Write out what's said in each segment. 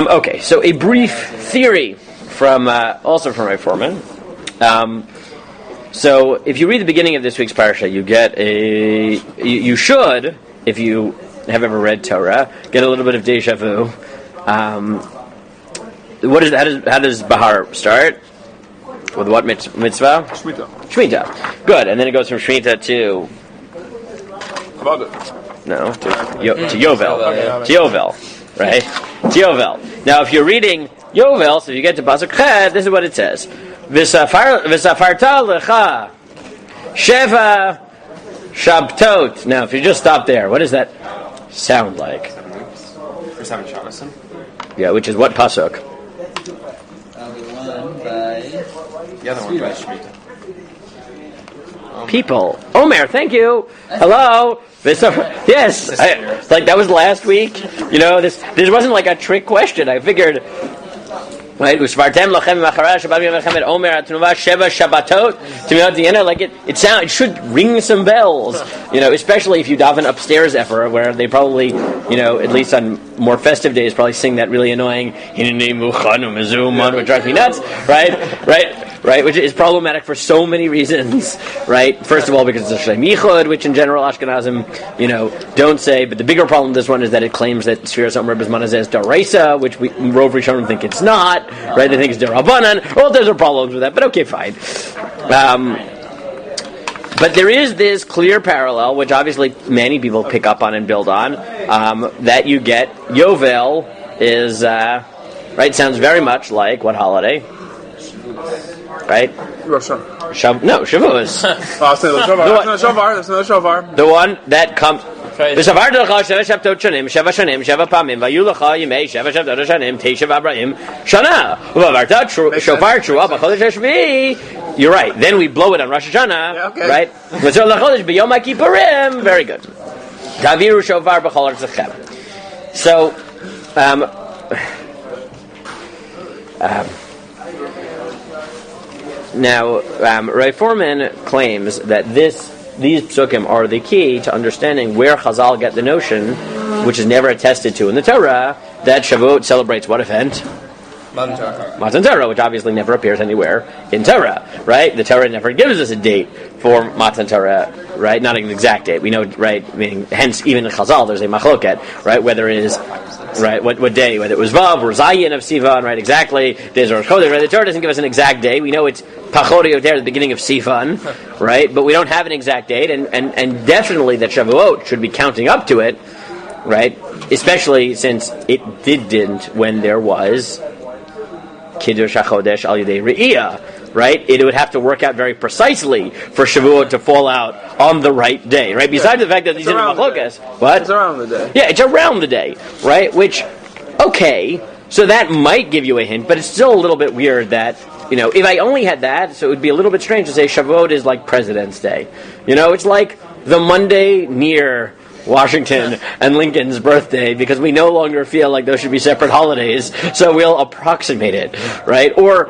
Okay, so a brief theory from also from my foreman. So if you read the beginning of this week's parsha, you get you should, if you have ever read Torah, get a little bit of deja vu. How does Bahar start? With what mitzvah? Shemitah. Good, and then it goes from Shemitah to... No, to Yovel. To Yovel, right? To Yovel. Now, if you're reading Yovel, so you get to Pasuk Ched, this is what it says. V'safarta lecha sheva shabtot. Now, if you just stop there, what does that sound like? Yeah, which is what Pasuk? The other one by Shemitah. People. Omer, thank you. Hello. Yes. Like that was last week. You know, this wasn't like a trick question. I figured. Right, like it should ring some bells, you know, especially if you daven upstairs ever, where they probably, you know, at least on more festive days, probably sing that really annoying, which drives me nuts, right, which is problematic for so many reasons, right? First of all, because it's a Shem Yichud, which in general Ashkenazim, you know, don't say, but the bigger problem with this one is that it claims that Sfiras Omer Bismana is Daraisa, which we Rov Rishonim think it's not, right? They think it's Derabanan. Well, there's no problems with that, but okay, fine. But there is this clear parallel, which obviously many people pick up on and build on, that you get. Yovel is, right, sounds very much like what holiday? Right? Shavuot. Shofar. The one that comes... You're right. Then we blow it on Rosh Hashanah, yeah, okay. Right? Very good. So, now, Ray Foreman claims that these psukim are the key to understanding where Chazal get the notion, which is never attested to in the Torah, that Shavuot celebrates what event? Matan Torah, which obviously never appears anywhere in Torah, right? The Torah never gives us a date for Matan Torah, right? Not an exact date. We know, right? Meaning, hence, even in Chazal, there's a machloket, right? Whether it is, right? What day? Whether it was Vav or Zayin of Sivan, right? Exactly. Days or Chodesh, right? The Torah doesn't give us an exact day. We know it's Pachot Yoter at the beginning of Sivan, right? But we don't have an exact date, and definitely that Shavuot should be counting up to it, right? Especially since it didn't when there was Kiddush HaChodesh Al Yidei Re'iyah, right? It would have to work out very precisely for Shavuot to fall out on the right day, right? Besides the fact that these are machlokas, what? It's around the day. Yeah, it's around the day, right? Which, okay, so that might give you a hint, but it's still a little bit weird that, you know, if I only had that, so it would be a little bit strange to say Shavuot is like President's Day. You know, it's like the Monday near Washington and Lincoln's birthday, because we no longer feel like those should be separate holidays, so we'll approximate it, right? Or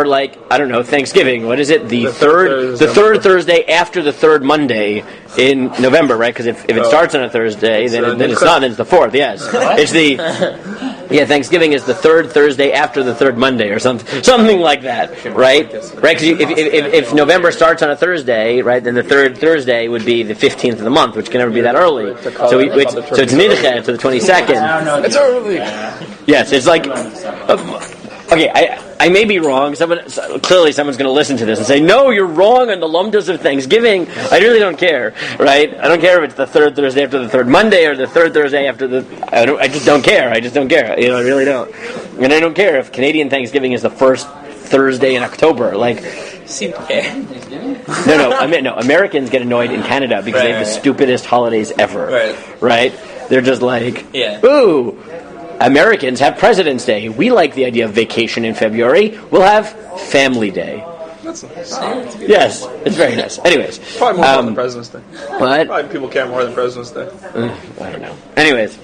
like, I don't know, Thanksgiving. What is it? The third Thursday after the third Monday in November, right? Because if it starts on a Thursday, then it's not. Then it's the fourth. Yes, it's the. Yeah, Thanksgiving is the third Thursday after the third Monday, or something like that, right? Right? Because if November starts on a Thursday, right, then the third Thursday would be the 15th of the month, which can never be that early. So it's Nidche to the 22nd. It's early. Yes, it's like. Okay, I may be wrong. Clearly someone's going to listen to this and say, no, you're wrong on the lumdas of Thanksgiving. I really don't care, right? I don't care if it's the third Thursday after the third Monday or the third Thursday after the... I just don't care. You know, I really don't. And I don't care if Canadian Thanksgiving is the first Thursday in October. Like... Seem to care. No, Americans get annoyed in Canada because they have the stupidest holidays ever. Right? They're just like, ooh... Americans have President's Day. We like the idea of vacation in February. We'll have Family Day. That's nice. Yes, it's very nice. Anyways. Probably more than President's Day. What? Probably people care more than President's Day. I don't know. Anyways.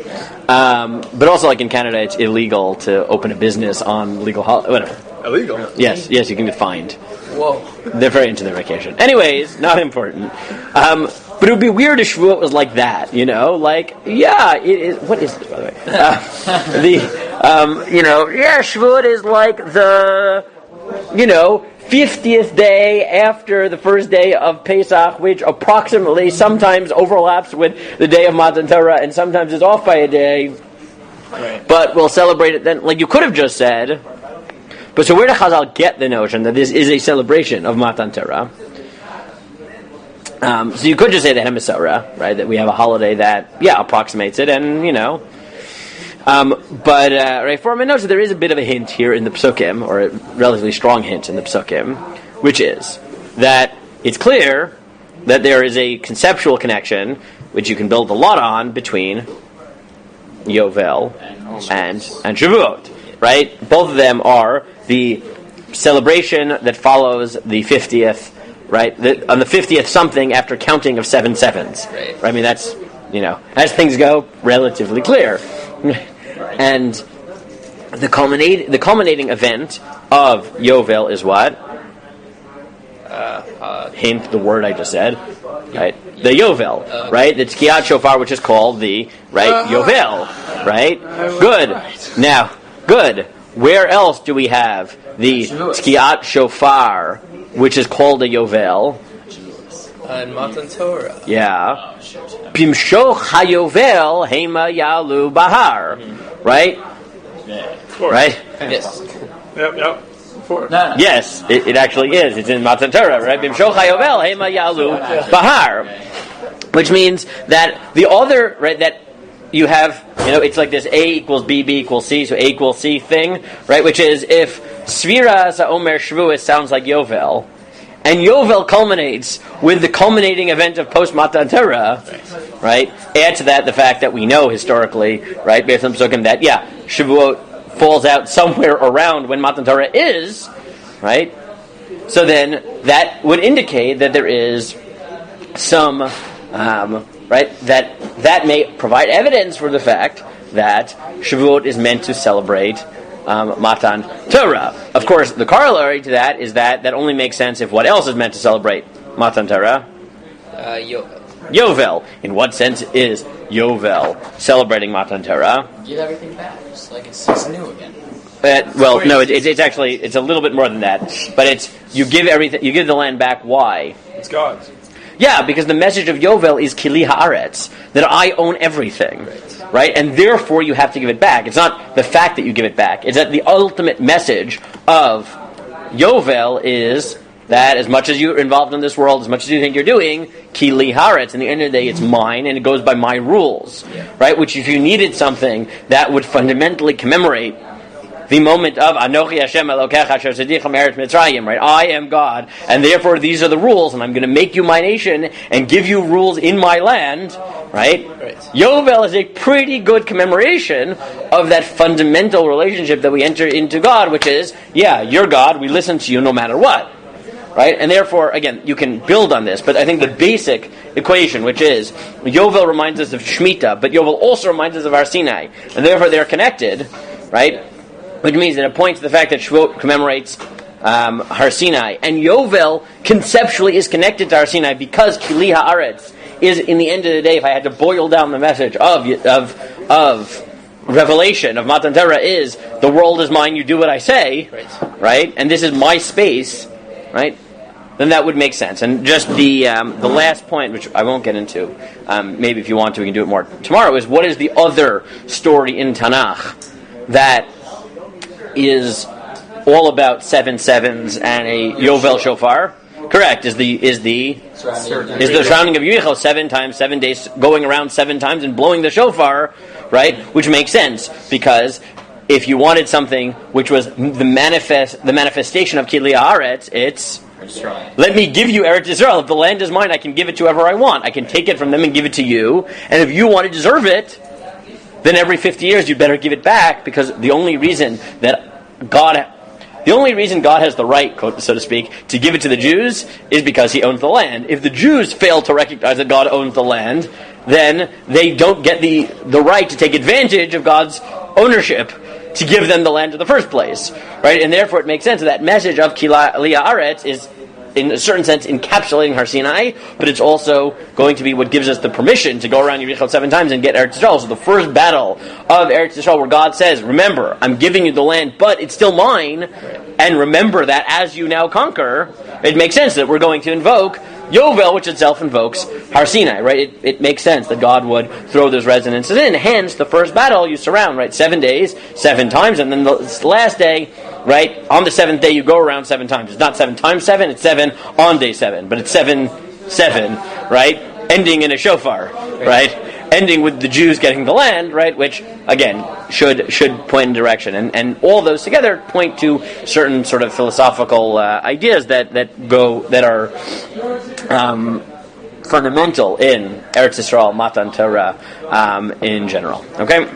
But also, like in Canada, it's illegal to open a business on legal holiday. Whatever. Illegal? Yes, you can get fined. Whoa. They're very into their vacation. Anyways, not important. But it would be weird if Shavuot was like that, you know? Like, yeah, it is. What is it, by the way? Shavuot is like the, 50th day after the first day of Pesach, which approximately sometimes overlaps with the day of Matan Torah, and sometimes is off by a day. Right. But we'll celebrate it then. Like you could have just said. But so where did Chazal get the notion that this is a celebration of Matan Torah? So you could just say the Hemisora, right? That we have a holiday that, approximates it, and But Ray Foreman notes that there is a bit of a hint here in the Psukim, or a relatively strong hint in the Psukim, which is that it's clear that there is a conceptual connection, which you can build a lot on, between Yovel and Shavuot, right? Both of them are the celebration that follows the 50th, right? On the 50th something after counting of 7 sevens. Right. I mean, that's, as things go, relatively clear. And the culminating event of Yovel is what? Hint, the word I just said. Right? The Yovel. Right? The Tkiyat Shofar, which is called the, Yovel. Right? Good. Now, good. Where else do we have the Tkiyat Shofar, which is called a Yovel? And Matan Torah. Yeah. Bimshoch HaYovel Hema Yalu Bahar. Right? Right? Yes. Yep. Yes, it actually is. It's in Matan Torah, right? Bimshoch HaYovel Hema Yalu Bahar. Which means that the other, right, that you have, it's like this A equals B, B equals C, so A equals C thing, right? Which is if Svira Omer Shavuot sounds like Yovel, and Yovel culminates with the culminating event of post Matan Torah, right? Add to that the fact that we know historically, right, based on Psukim, that Shavuot falls out somewhere around when Matan Torah is, right? So then that would indicate that there is some, right, that may provide evidence for the fact that Shavuot is meant to celebrate Matan Torah. Of course, the corollary to that is that only makes sense if what else is meant to celebrate Matan Torah? Yovel. In what sense is Yovel celebrating Matan Torah? Give everything back, just like it's new again. It's actually it's a little bit more than that. But it's you give the land back. Why? It's God's. Yeah, because the message of Yovel is Kili Haaretz, that I own everything. Right? And therefore you have to give it back. It's not the fact that you give it back. It's that the ultimate message of Yovel is that as much as you're involved in this world, as much as you think you're doing, Kili Haaretz, in the end of the day it's mine and it goes by my rules. Right? Which if you needed something that would fundamentally commemorate the moment of Anochi Hashem Elokecha Asher Tzedichem Eretz Mitzrayim, right? I am God, and therefore these are the rules, and I'm going to make you my nation and give you rules in my land, right? Yovel is a pretty good commemoration of that fundamental relationship that we enter into God, which is, you're God, we listen to you no matter what. Right? And therefore, again, you can build on this, but I think the basic equation, which is, Yovel reminds us of Shemitah, but Yovel also reminds us of Har Sinai, and therefore they're connected, right? Which means that it points to the fact that Shavuot commemorates Har Sinai, and Yovel conceptually is connected to Har Sinai because Kili Haaretz is, in the end of the day, if I had to boil down the message of Revelation, of Matan Torah, is the world is mine, you do what I say, right? And this is my space, right? Then that would make sense. And just the last point, which I won't get into, maybe if you want to, we can do it more tomorrow, is what is the other story in Tanakh that is all about 7 sevens and a Yovel shofar? Correct. Is the shrouding of Yericho 7 times, 7 days, going around 7 times and blowing the shofar, right? Which makes sense because if you wanted something which was the manifestation of Kili Haaretz, it's let me give you Eretz Yisrael. If the land is mine, I can give it to whoever I want. I can take it from them and give it to you. And if you want to deserve it, then every 50 years you better give it back, because the only reason God has the right, so to speak, to give it to the Jews is because he owns the land. If the Jews fail to recognize that God owns the land, then they don't get the right to take advantage of God's ownership to give them the land in the first place. Right? And therefore it makes sense that message of Kili Haaretz is in a certain sense, encapsulating Har Sinai, but it's also going to be what gives us the permission to go around Yericho 7 times and get Eretz Yisrael. So the first battle of Eretz Yisrael, where God says, remember, I'm giving you the land, but it's still mine, and remember that as you now conquer, it makes sense that we're going to invoke Yovel, which itself invokes Har Sinai, right? It makes sense that God would throw those resonances in. Hence, the first battle you surround, right? 7 days, 7 times, and then the last day, right? On the 7th day, you go around 7 times. It's not 7 times 7, it's 7 on day 7, but it's 7, right? Ending in a shofar, right? Ending with the Jews getting the land, right? Which, again, should point in direction. And all those together point to certain sort of philosophical ideas that are fundamental in Eretz Yisrael, Matan Torah, in general. Okay?